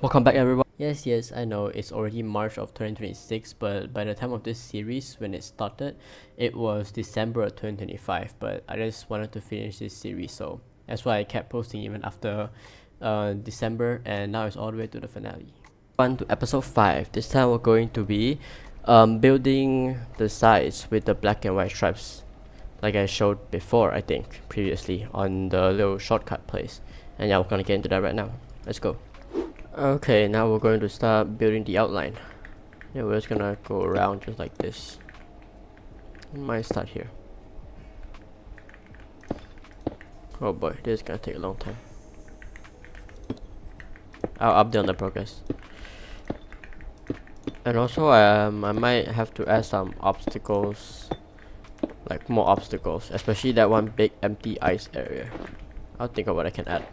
Welcome back everyone. Yes, I know it's already March of 2026, but by the time of this series, when it started, it was December of 2025, but I just wanted to finish this series, so that's why I kept posting even after December, and now it's all the way to the finale. On to episode 5. This time we're going to be building the sides with the black and white stripes, like I showed before, I think, previously, on the little shortcut place. And yeah, we're gonna get into that right now. Let's go. Okay, now we're going to start building the outline. Yeah, we're just gonna go around just like this. Might start here. Oh boy, this is gonna take a long time. I'll update on the progress. And also, I might have to add some obstacles, like more obstacles, especially that one big empty ice area. I'll think of what I can add.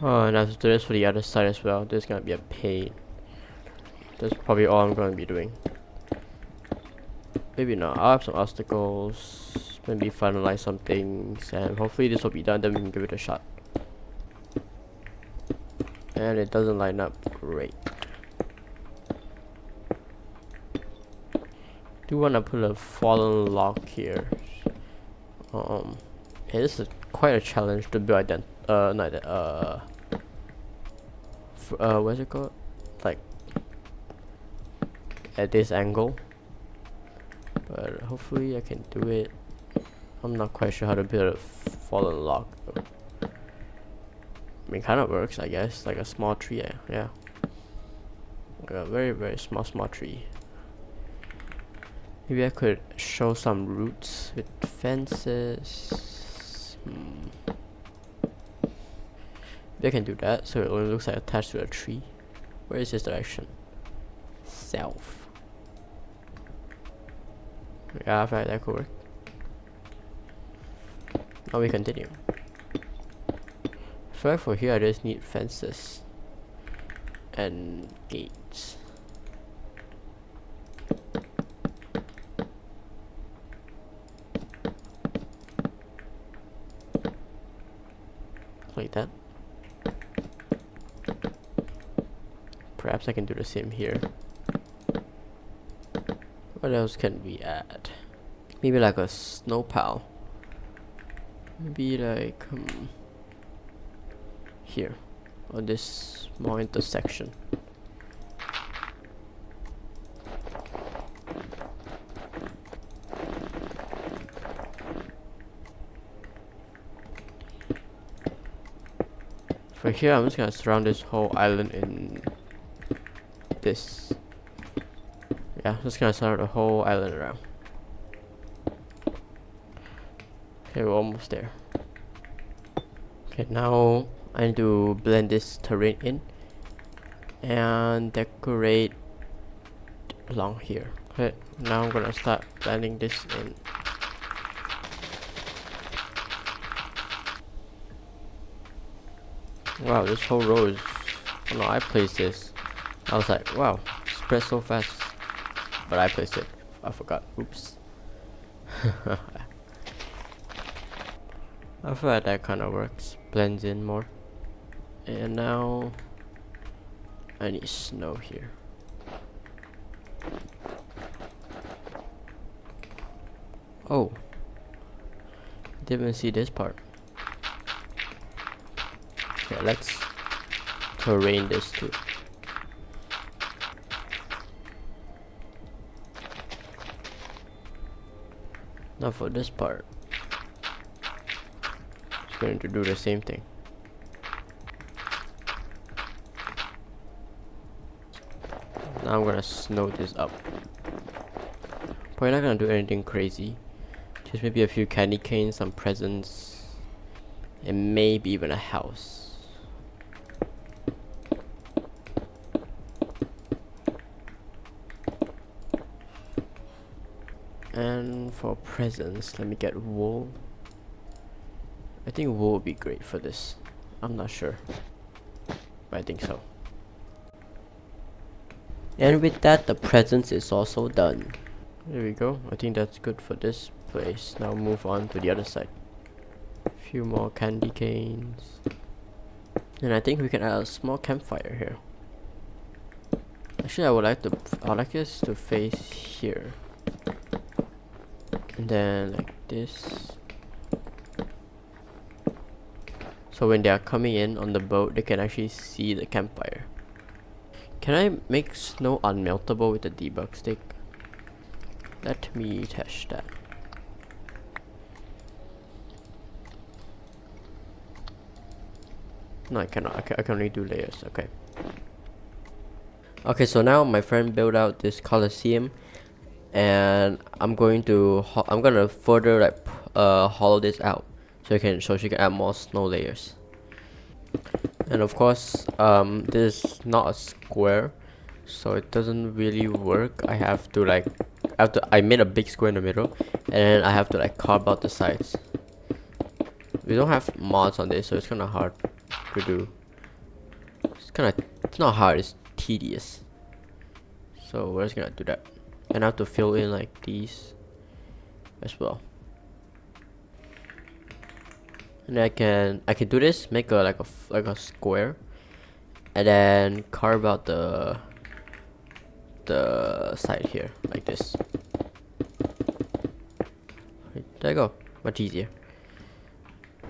Oh, and I have to do this for the other side as well. This is gonna be a pain. That's probably all I'm gonna be doing. Maybe not. I'll have some obstacles. Maybe finalize some things, and hopefully this will be done. Then we can give it a shot. And it doesn't line up great. Do want to put a fallen log here. Yeah, this is quite a challenge to build. Not that. What's it called? Like at this angle. But hopefully I can do it. I'm not quite sure how to build a fallen log though. I mean, kind of works, I guess. Like a small tree, yeah. Like a very small tree. Maybe I could show some roots with fences. Maybe I can do that so it only looks like attached to a tree. Where is this direction? South. Yeah, I feel like that could work. Now we continue. I feel like for here I just need fences and gates. Like that. Perhaps I can do the same here. What else can we add? Maybe like a snow pile. Maybe like here on this small intersection. For here, I'm just gonna surround this whole island in this. Yeah, just gonna surround the whole island around. Okay, we're almost there. Okay, now I need to blend this terrain in and decorate along here. Okay, now I'm gonna start blending this in. Wow, this whole row is. Oh no, I placed this. I was like, wow, spread so fast. But I placed it. I forgot. Oops. I feel like that kind of works. Blends in more. And now I need snow here. Oh, didn't see this part. Okay, let's terrain this too. Now for this part, it's going to do the same thing. Now I'm gonna snow this up. Probably not gonna do anything crazy. Just maybe a few candy canes, some presents, and maybe even a house. And for presents, let me get wool. I think wool would be great for this. I'm not sure, but I think so. And with that, the presents is also done. There we go. I think that's good for this place. Now move on to the other side. A few more candy canes. And I think we can add a small campfire here. Actually, I would like this to face here. And then like this. So when they are coming in on the boat, they can actually see the campfire. Can I make snow unmeltable with the debug stick? Let me test that. No, I cannot. I can only do layers. Okay. Okay, so now my friend built out this Colosseum, and I'm gonna further like hollow this out so she can add more snow layers. And of course, this is not a square, so it doesn't really work. I made a big square in the middle, and then I have to like carve out the sides. We don't have mods on this, so it's kind of hard to do. It's not hard, it's tedious. So we're just gonna do that. And I have to fill in like these as well. And I can do this, make a like a square, and then carve out the side here like this. There you go, much easier.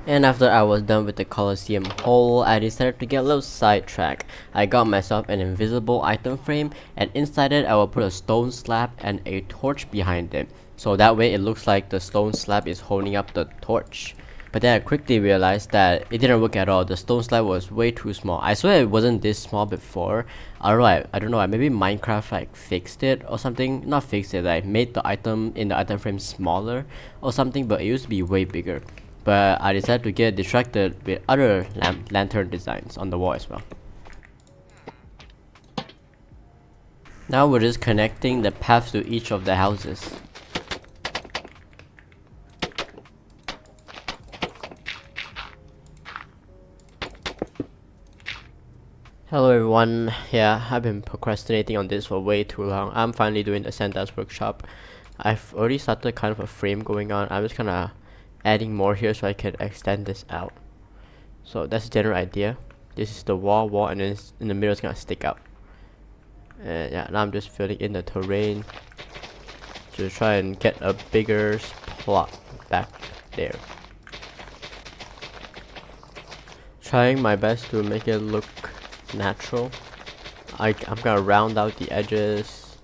And after I was done with the Colosseum hole, I decided to get a little sidetracked. I got myself an invisible item frame, and inside it I will put a stone slab and a torch behind it. So that way it looks like the stone slab is holding up the torch. But then I quickly realized that it didn't work at all. The stone slab was way too small. I swear it wasn't this small before. I don't know, maybe Minecraft like fixed it or something. Not fixed it, like made the item in the item frame smaller or something, but it used to be way bigger. But I decided to get distracted with other lantern designs on the wall as well. Now we're just connecting the paths to each of the houses. Hello everyone, yeah, I've been procrastinating on this for way too long. I'm finally doing the Santa's workshop. I've already started kind of a frame going on. I'm just kinda adding more here so I can extend this out. So that's the general idea. This is the wall, and then in the middle it's gonna stick out. And yeah, now I'm just filling in the terrain to try and get a bigger plot back there. Trying my best to make it look natural. I'm gonna round out the edges,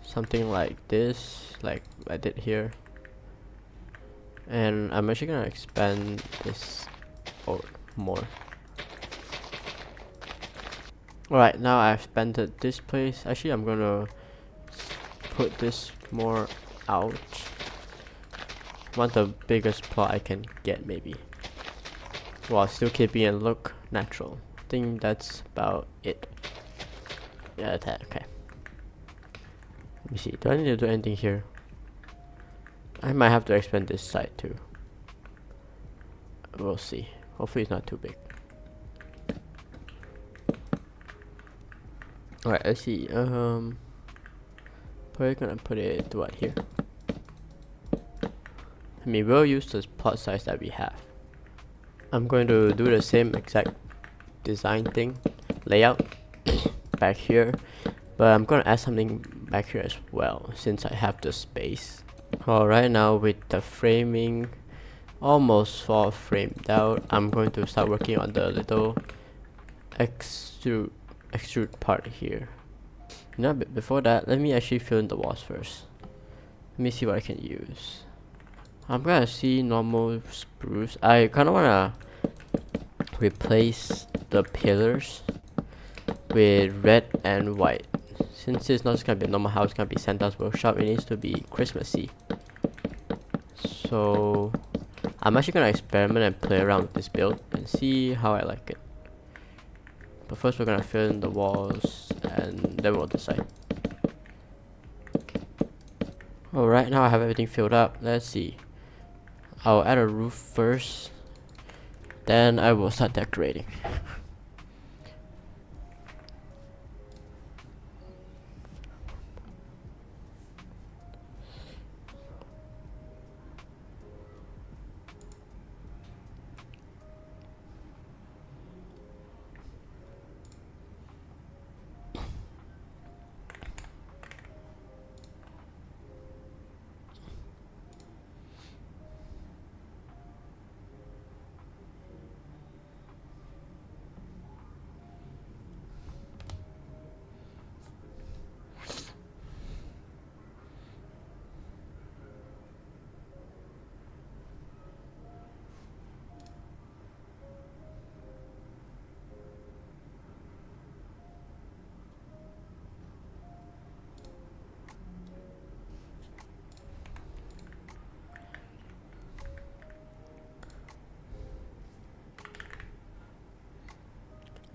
something like this, like I did here. And I'm actually gonna expand this more. Alright, now I've expanded this place. Actually, I'm gonna put this more out. Want the biggest plot I can get, maybe, while still keeping it look natural. I think that's about it. Yeah, that okay. Let me see. Do I need to do anything here? I might have to expand this side too. We'll see. Hopefully it's not too big. Alright, let's see. Probably gonna put it to what here. I mean, we'll use this plot size that we have. I'm going to do the same exact design thing, layout back here, but I'm gonna add something back here as well since I have the space. Alright, now with the framing almost all framed out, I'm going to start working on the little extrude part here. Now before that, let me actually fill in the walls first. Let me see what I can use. I'm gonna see normal spruce. I kinda wanna replace the pillars with red and white. Since it's not just gonna be a normal house, it's gonna be Santa's workshop, it needs to be Christmassy. So I'm actually gonna experiment and play around with this build and see how I like it. But first we're gonna fill in the walls and then we'll decide. Alright, now I have everything filled up. Let's see. I'll add a roof first, then I will start decorating.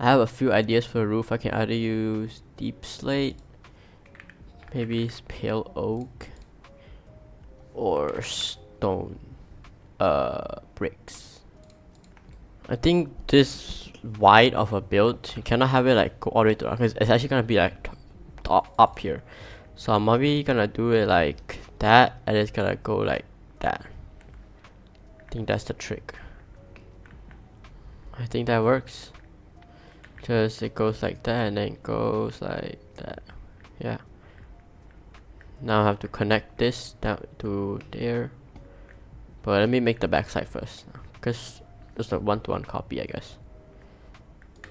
I have a few ideas for the roof. I can either use deep slate, maybe pale oak, or stone bricks. I think this wide of a build, you cannot have it like go all the way to because it's actually gonna be like up here. So I'm maybe gonna do it like that, and it's gonna go like that. I think that's the trick. I think that works. Just it goes like that and then goes like that. Yeah. Now I have to connect this down to there. But let me make the backside first, because it's a one-to-one copy, I guess.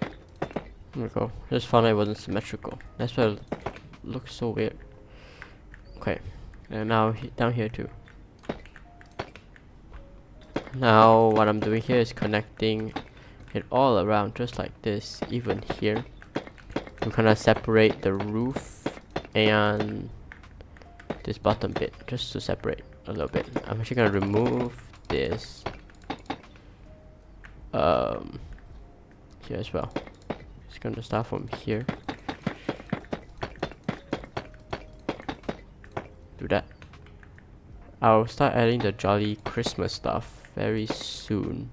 There we go. Just found it wasn't symmetrical. That's why it looks so weird. Okay, and now down here too. Now what I'm doing here is connecting it all around just like this, even here, to kind of separate the roof and this bottom bit, just to separate a little bit. I'm actually gonna remove this here as well. Just gonna start from here. Do that. I'll start adding the Jolly Christmas stuff very soon.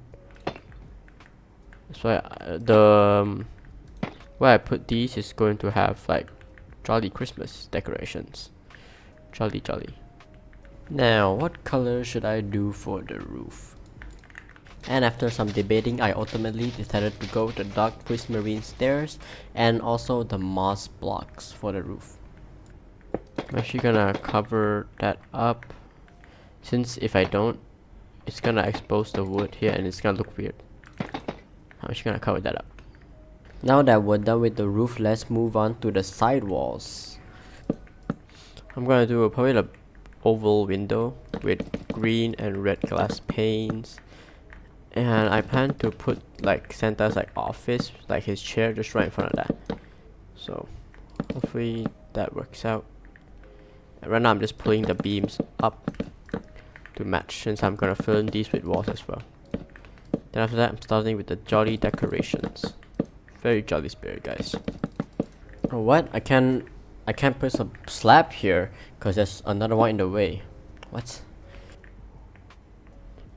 That's why where I put these is going to have like Jolly Christmas decorations. Jolly jolly. Now, what color should I do for the roof? And after some debating, I ultimately decided to go with the dark prismarine stairs and also the moss blocks for the roof. I'm actually gonna cover that up, since if I don't, it's gonna expose the wood here and it's gonna look weird. I'm just gonna cover that up. Now that we're done with the roof, let's move on to the side walls. I'm gonna do probably the oval window with green and red glass panes, and I plan to put like Santa's like office, like his chair, just right in front of that. So hopefully that works out. And right now I'm just pulling the beams up to match, since I'm gonna fill in these with walls as well. Then after that, I'm starting with the jolly decorations. Very jolly spirit, guys. Oh, what? I can't put a slab here because there's another one in the way. What?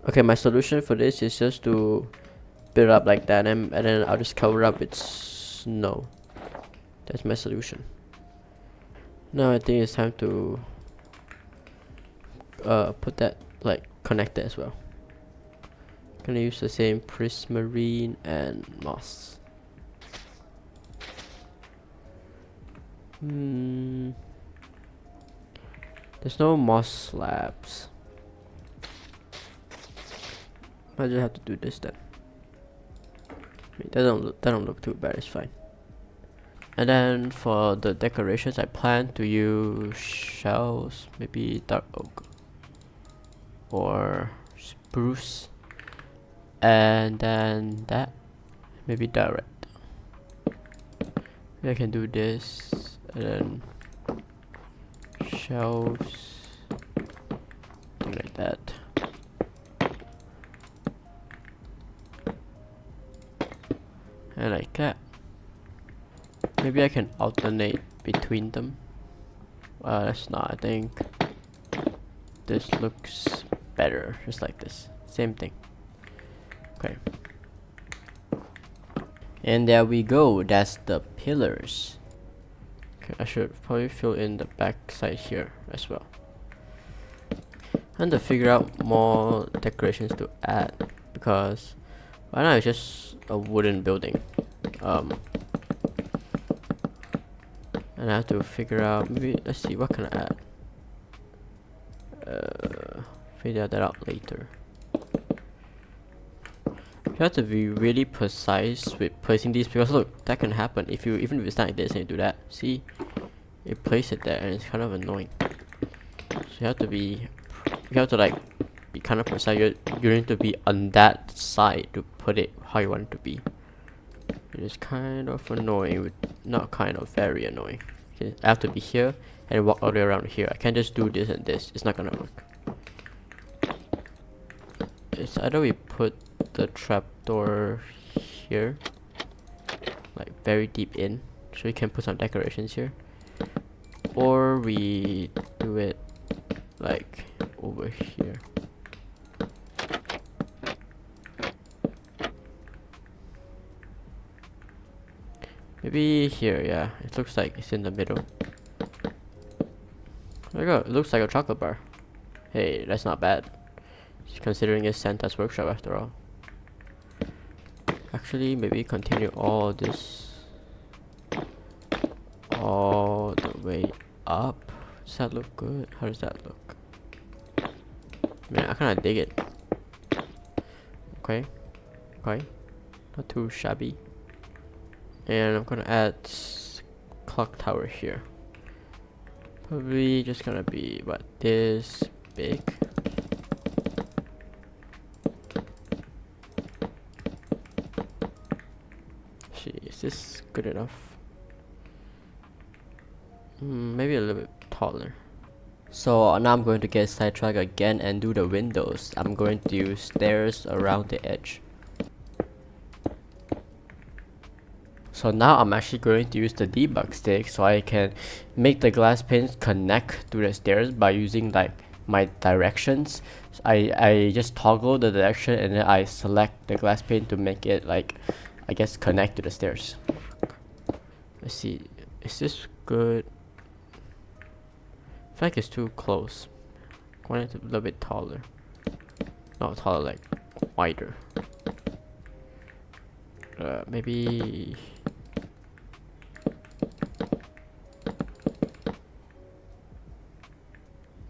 Okay, my solution for this is just to build up like that, and then I'll just cover up with snow. That's my solution. Now I think it's time to put that, like, connect it as well. Gonna use the same prismarine and moss. There's no moss slabs. I just have to do this then. I mean, that don't look too bad. It's fine. And then for the decorations, I plan to use shells, maybe dark oak or spruce, and then that maybe dark red. Maybe I can do this, and then shelves, something like that. And like that. Maybe I can alternate between them. That's not, I think this looks better, just like this. Same thing. Okay. And there we go, that's the pillars. Okay, I should probably fill in the back side here as well. And to figure out more decorations to add, because right now it's just a wooden building. And I have to figure out, maybe, let's see, what can I add? Figure that out later. You have to be really precise with placing these, because look, that can happen if you, even if it's not like this and you do that. See, you place it there and it's kind of annoying. So you have to like be kind of precise. You need to be on that side to put it how you want it to be. It is kind of annoying, not kind of, very annoying. Okay, I have to be here and walk all the way around here. I can't just do this and this. It's not gonna work. It's either we put the trapdoor here, like very deep in, so we can put some decorations here, or we do it like over here. Maybe here, yeah. It looks like it's in the middle. There you go. It looks like a chocolate bar. Hey, that's not bad, considering it's Santa's workshop after all. Actually, maybe continue all this all the way up. Does that look good? How does that look? Man, I kinda dig it. Okay. Okay. Not too shabby. And I'm gonna add clock tower here. Probably just gonna be what, this big. Is this good enough? Maybe a little bit taller. So now I'm going to get sidetracked again and do the windows. I'm going to use stairs around the edge. So now I'm actually going to use the debug stick so I can make the glass panes connect to the stairs by using like my directions. So I just toggle the direction and then I select the glass pane to make it like, I guess, connect to the stairs. Let's see, is this good? I feel like it's too close. I want it a little bit taller. Not taller, like wider. Maybe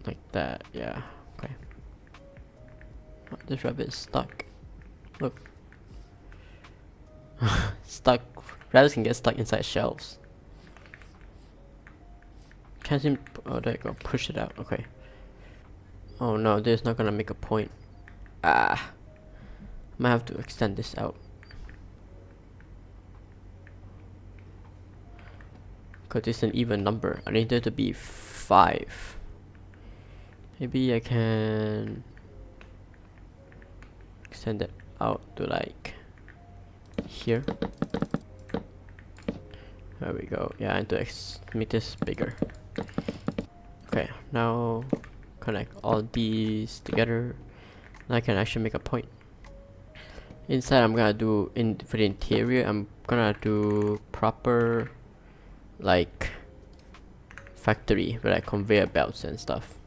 like that, yeah. Okay. Oh, this rabbit is stuck. Look. Stuck. Rabbits can get stuck inside shelves. Can't seem. Oh, there you go. Push it out. Okay. Oh no, this is not gonna make a point. Ah. Might have to extend this out. Because it's an even number. I need it to be 5. Maybe I can extend it out to like here. There we go. Yeah, and to make this bigger. Okay, now connect all these together. Now I can actually make a point. Inside, I'm gonna do for the interior. I'm gonna do proper like factory with like conveyor belts and stuff.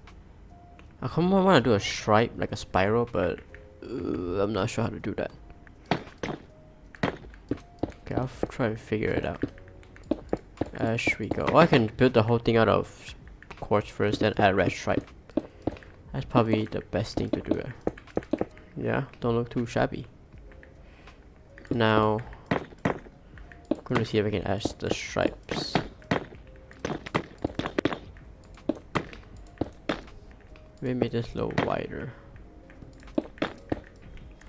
I kind of want to do a stripe, like a spiral, but I'm not sure how to do that. Okay, I'll try and figure it out as we go. Or I can build the whole thing out of quartz first, then add red stripe. That's probably the best thing to do there. Yeah, don't look too shabby. Now, I'm gonna see if I can add the stripes. Maybe make this a little wider.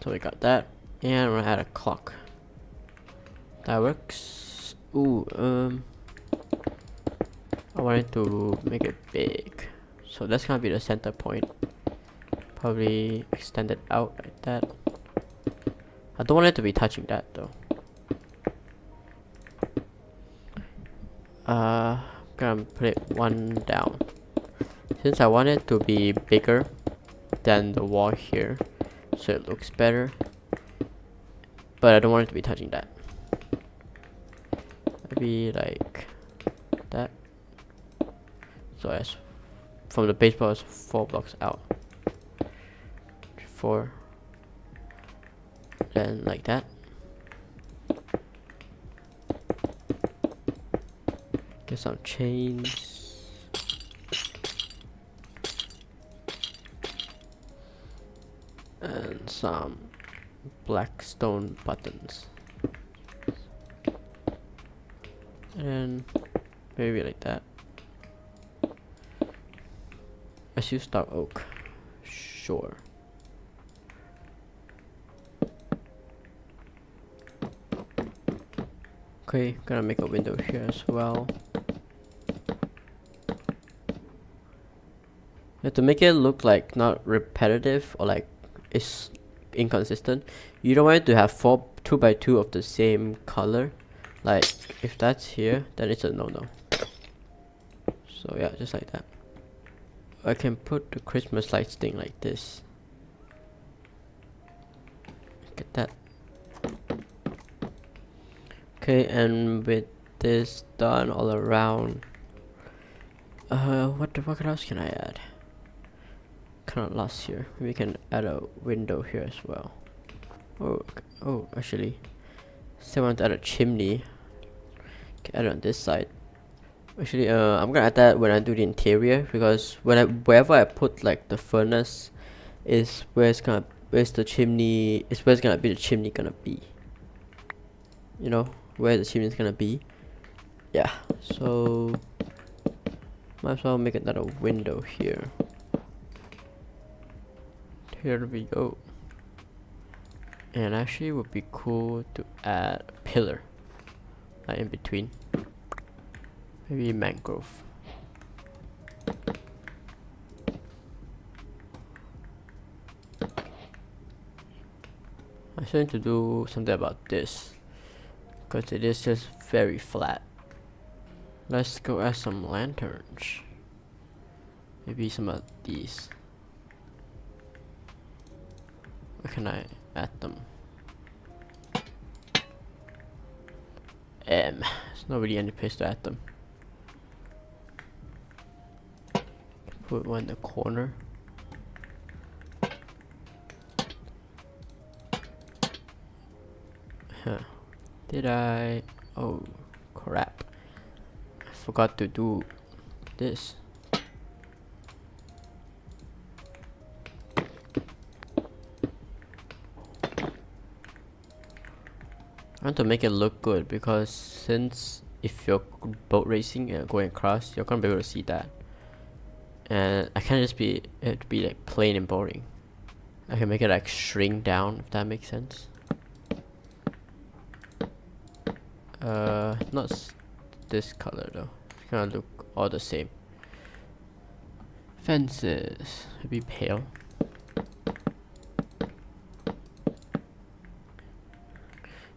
So we got that, and we're gonna add a clock. That works. Ooh, I wanted to make it big, so that's gonna be the center point. Probably extend it out like that. I don't want it to be touching that though. Gonna put it one down. Since I want it to be bigger than the wall here, so it looks better, but I don't want it to be touching that. Maybe like that. So as from the baseball is 4 blocks out. 4. Then like that. Get some chains. And some black stone buttons. And maybe like that. Let's use dark oak. Sure. Okay, gonna make a window here as well. You have to make it look like not repetitive or like it's inconsistent. You don't want it to have 2 by 2 of the same color, Like, if that's here, then it's a no-no. So yeah, just like that. I can put the Christmas lights thing like this. Get that. Okay, and with this done all around, what else can I add? Kind of lost here. We can add a window here as well. Oh, actually, say I want to add a chimney. Can add it on this side. Actually, I'm gonna add that when I do the interior, because wherever I put like the furnace is where's the chimney is where's gonna be the chimney gonna be. You know where the chimney is gonna be. Yeah. So might as well make another window here. Here we go. And actually, it would be cool to add a pillar, like in between. Maybe mangrove. I still need to do something about this, because it is just very flat. Let's go add some lanterns. Maybe some of these. Where can I add them? There's not really any place to add them. Put one in the corner. Huh. Did I? Oh, crap. I forgot to do this. I want to make it look good, because since if you're boat racing and going across, you're gonna be able to see that. And I can't just be it to be like plain and boring. I can make it like shrink down, if that makes sense. Not this color though. It's gonna look all the same. Fences, maybe pale.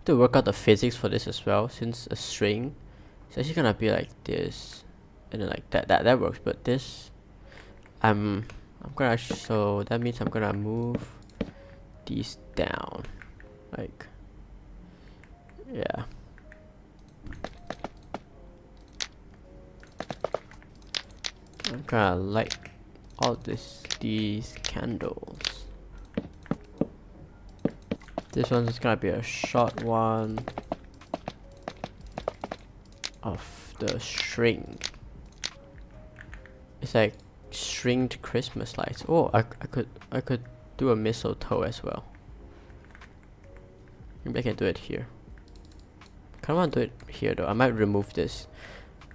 To work out the physics for this as well, since a string, it's actually gonna be like this, and then like that. That works, but this, I'm gonna so that means I'm gonna move these down, like, yeah. I'm gonna light all these candles. This one's just gonna be a short one of the string. It's like stringed Christmas lights. Oh, I could do a mistletoe as well. Maybe I can do it here. Kinda wanna do it here though. I might remove this.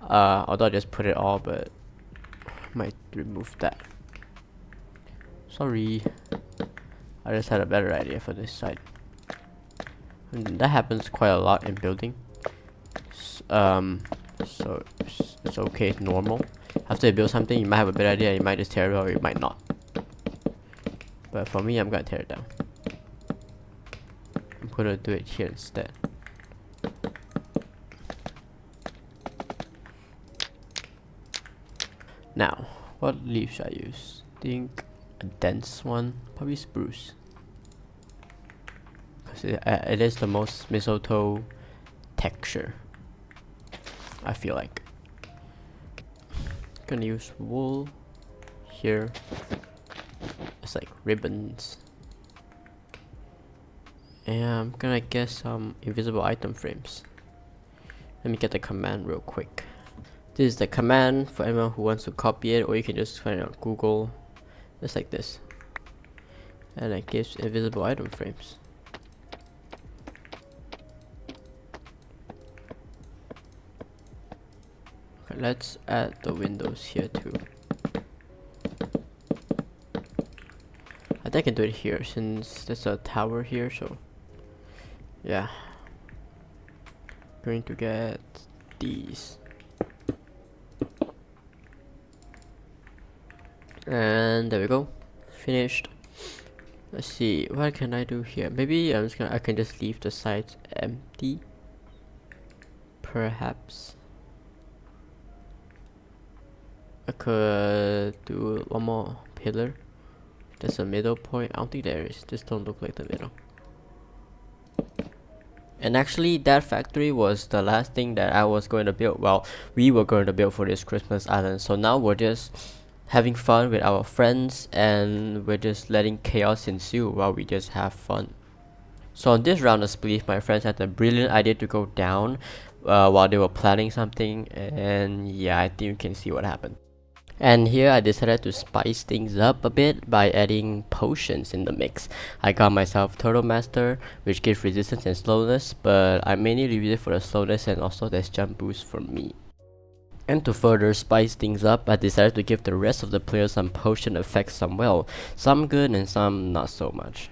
Although I just put it all, but I might remove that. Sorry. I just had a better idea for this side. And that happens quite a lot in building. So it's okay, it's normal. After you build something, you might have a better idea, you might just tear it or you might not. But for me, I'm gonna tear it down. I'm gonna do it here instead. Now, what leaf should I use? Think a dense one, probably spruce. Because it is the most mistletoe texture, I feel like. Gonna use wool here. It's like ribbons. And I'm gonna get some invisible item frames. Let me get the command real quick. This is the command for anyone who wants to copy it, or you can just find it on Google. Just like this. And it gives invisible item frames. Okay, let's add the windows here too. I think I can do it here since there's a tower here, so yeah. Going to get these. And there we go. Finished. Let's see, what can I do here? Maybe I can just leave the sides empty. Perhaps I could do one more pillar. There's a middle point. I don't think there is. This don't look like the middle. And actually, that factory was the last thing that I was going to build. Well, we were going to build for this Christmas island. So now we're just having fun with our friends, and we're just letting chaos ensue while we just have fun. So on this round of Spleef, my friends had the brilliant idea to go down while they were planning something, and yeah, I think you can see what happened. And here I decided to spice things up a bit by adding potions in the mix. I got myself Turtle Master, which gives resistance and slowness, but I mainly use it for the slowness, and also there's jump boost for me. And to further spice things up, I decided to give the rest of the players some potion effects, some well, some good and some not so much.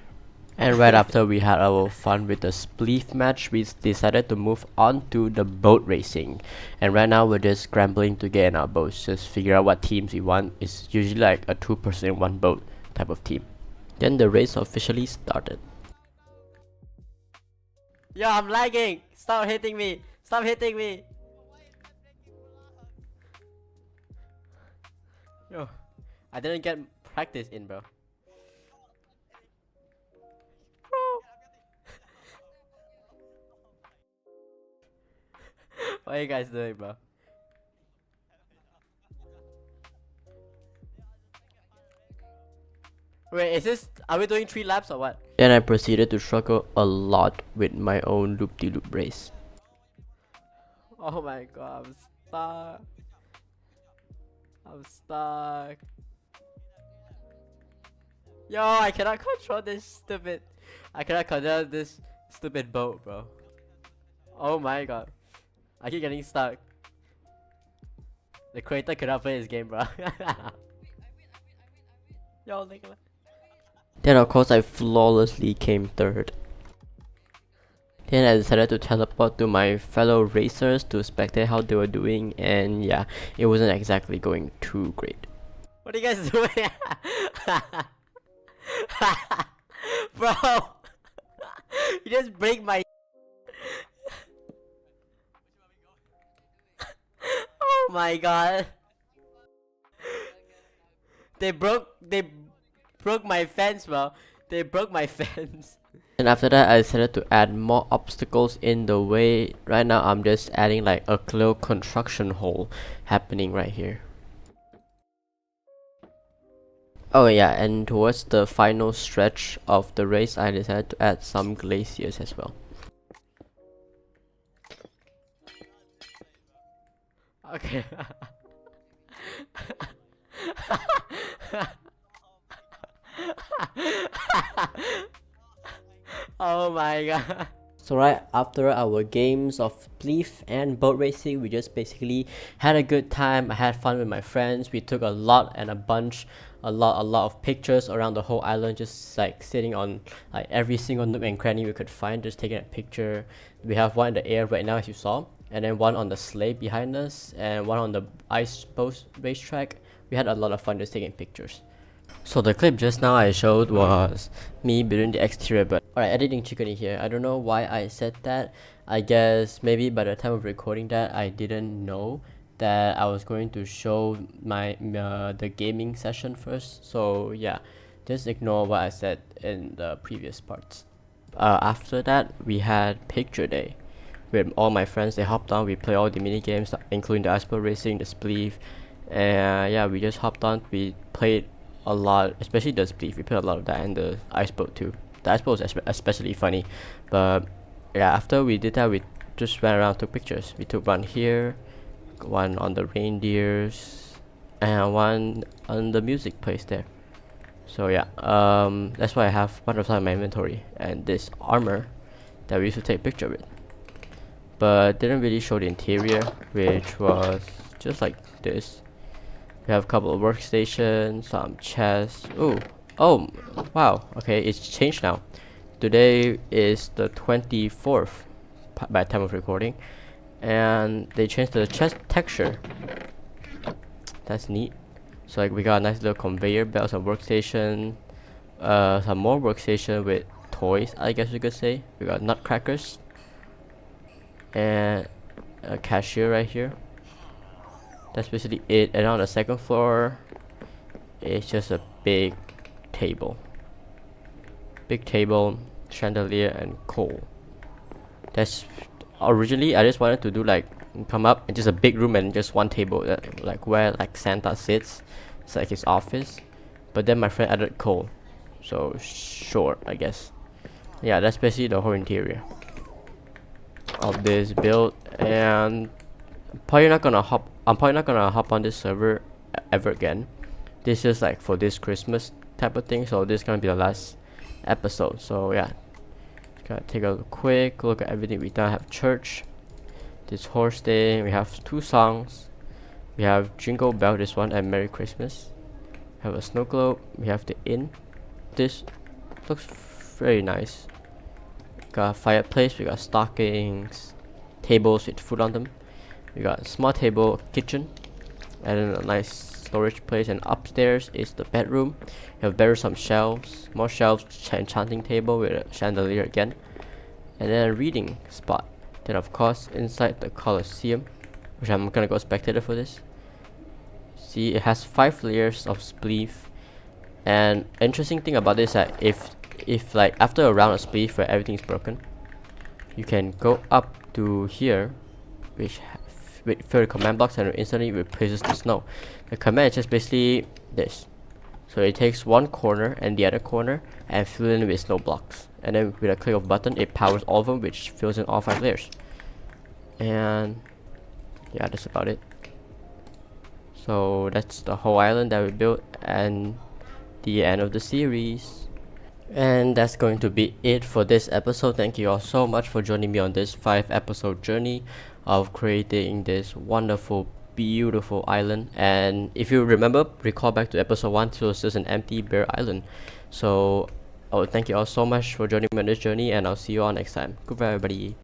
And right after we had our fun with the Spleef match, we decided to move on to the boat racing. And right now we're just scrambling to get in our boats, just figure out what teams we want. It's usually like a 2% in one boat type of team. Then the race officially started. Yo, I'm lagging! Stop hitting me! Stop hitting me! Yo, I didn't get practice in, bro. What are you guys doing, bro? Wait, is this... Are we doing 3 laps or what? Then I proceeded to struggle a lot with my own loop-de-loop race. Oh my god, I'm stuck. I'm stuck. Yo, I cannot control this stupid... I cannot control this stupid boat, bro. Oh my god. I keep getting stuck. The creator cannot play this game, bro. Yo, Nicola. Then of course I flawlessly came third. Then I decided to teleport to my fellow racers to spectate how they were doing, and yeah, it wasn't exactly going too great. What are you guys doing? Bro! You just break my... Oh my god. They broke my fence, bro. They broke my fence. And after that, I decided to add more obstacles in the way. Right now, I'm just adding like a little construction hole happening right here. Oh yeah, and towards the final stretch of the race, I decided to add some glaciers as well. Okay. Oh my god. So right after our games of Spleef and boat racing, we just basically had a good time. I had fun with my friends. We took a lot of pictures around the whole island, just like sitting on like every single nook and cranny we could find, just taking a picture. We have one in the air right now, as you saw, and then one on the sleigh behind us, and one on the ice post racetrack. We had a lot of fun just taking pictures. So the clip just now I showed was me building the exterior, but alright, editing chicken in here. I don't know why I said that. I guess maybe by the time of recording that, I didn't know that I was going to show my the gaming session first. So yeah, just ignore what I said in the previous parts. After that, we had picture day with all my friends. They hopped on. We played all the mini games, including the ice boat racing, the Spleef, and yeah, we just hopped on. We played a lot, especially the Spleef. We played a lot of that, and the ice boat too. The ice boat was especially funny. But yeah, after we did that, we just went around, took pictures. We took one here, one on the reindeers, and one on the music place there. So yeah, that's why I have butterfly in my inventory and this armor that we used to take picture with, but didn't really show the interior, which was just like this. We have a couple of workstations, some chests. Oh wow, okay, it's changed now. Today is the 24th by time of recording, and they changed the chest texture. That's neat. So like we got a nice little conveyor belt, some workstation, some more workstation with toys, I guess you could say. We got nutcrackers, and a cashier right here. That's basically it. And on the second floor, it's just a big table. Big table, chandelier, and coal. That's originally I just wanted to do like come up and just a big room and just one table that, like where like Santa sits. It's like his office. But then my friend added coal, so sure, I guess. Yeah, that's basically the whole interior of this build. And I'm probably not gonna hop on this server ever again. This is like for this Christmas type of thing, so this is gonna be the last episode. So yeah, just gonna take a quick look at everything we done. I have church, this horse thing, we have 2 songs, we have Jingle Bell, this one, and Merry Christmas. We have a snow globe, we have the inn. This looks very nice. We got a fireplace, we got stockings, tables with food on them. We got a small table, kitchen, and then a nice storage place. And upstairs is the bedroom. We have better some shelves, more shelves, enchanting table with a chandelier again, and then a reading spot. Then of course inside the Colosseum, which I'm gonna go spectator for this. See, it has 5 layers of spleef. And interesting thing about this is that if like after a round of spleef where everything's broken, you can go up to here, which with the command blocks, and it instantly replaces the snow. The command is just basically this. So it takes one corner and the other corner and fill in with snow blocks. And then with a click of a button, it powers all of them, which fills in all 5 layers. And yeah, that's about it. So that's the whole island that we built and the end of the series. And that's going to be it for this episode. Thank you all so much for joining me on this 5-episode journey of creating this wonderful, beautiful island. And if you remember, recall back to episode 1, so it's just an empty bare island. So I would thank you all so much for joining me on this journey, and I'll see you all next time. Goodbye, everybody.